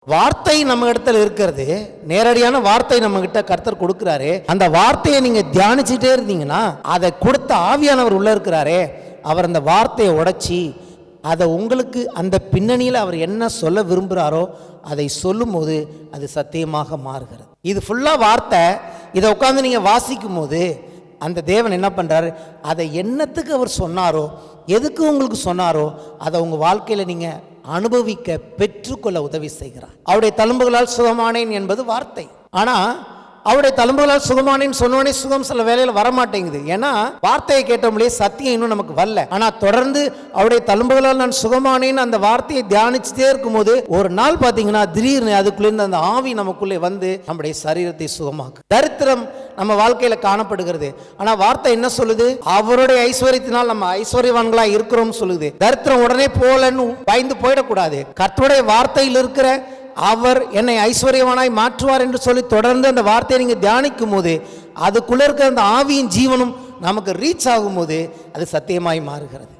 வார்த்தை நம்ம இடத்துல இருக்கிறது, நேரடியான வார்த்தை நம்ம கிட்ட கர்த்தர் கொடுக்கிறாரு. அந்த வார்த்தையை நீங்க தியானிச்சுட்டே இருந்தீங்கன்னா, அதை கொடுத்த ஆவியானவர் உள்ள இருக்கிறாரே, அவர் அந்த வார்த்தையை உடைச்சி அதை உங்களுக்கு அந்த பின்னணியில் அவர் என்ன சொல்ல விரும்புகிறாரோ அதை சொல்லும் போது அது சத்தியமாக மாறுகிறது. இது ஃபுல்லாக வார்த்தை. இதை உட்காந்து நீங்கள் வாசிக்கும் போது அந்த தேவன் என்ன பண்ணுறாரு, அதை என்னத்துக்கு அவர் சொன்னாரோ, எதுக்கு உங்களுக்கு சொன்னாரோ, அதை உங்கள் வாழ்க்கையில் நீங்கள் அனுபவிக்க பெற்றுக்கொள்ள உதவி செய்கிறார். அவருடைய தழும்புகளால் சுகமானேன் என்பது வார்த்தை. ஆனால் அவருடைய தழும்புகளால் சுகமானேன்னு சொன்னோடனே சுகம் சில வேலையில் வரமாட்டேங்குது. ஏன்னா வார்த்தையை கேட்டோம்லே சத்தியம் இன்னும் நமக்கு வரல. ஆனால் தொடர்ந்து அவருடைய தழும்புகளால் நான் சுகமானேன்னு அந்த வார்த்தையை தியானிச்சுட்டே இருக்கும்போது ஒரு நாள் பார்த்தீங்கன்னா திடீர்னு அதுக்குள்ளேருந்து அந்த ஆவி நமக்குள்ளே வந்து நம்முடைய சரீரத்தை சுகமாக்கு. தரித்திரம் நம்ம வாழ்க்கையில காணப்படுகிறது. ஆனா வார்த்தை என்ன சொல்லுது? அவருடைய ஐஸ்வர்யத்தினால் நம்ம ஐஸ்வர்யவான்களா இருக்கிறோம் சொல்லுது. தரித்திரம் உடனே போலன்னு பயந்து போயிடக்கூடாது. கர்த்தருடைய வார்த்தையில் இருக்கிற அவர் என்னை ஐஸ்வர்யவானாய் மாற்றுவார் என்று சொல்லி தொடர்ந்து அந்த வார்த்தையை நீங்க தியானிக்கும் போது அதுக்குள்ள இருக்கிற அந்த ஆவியின் ஜீவனும் நமக்கு ரீச் ஆகும் போது அது சத்தியமாய் மாறுகிறது.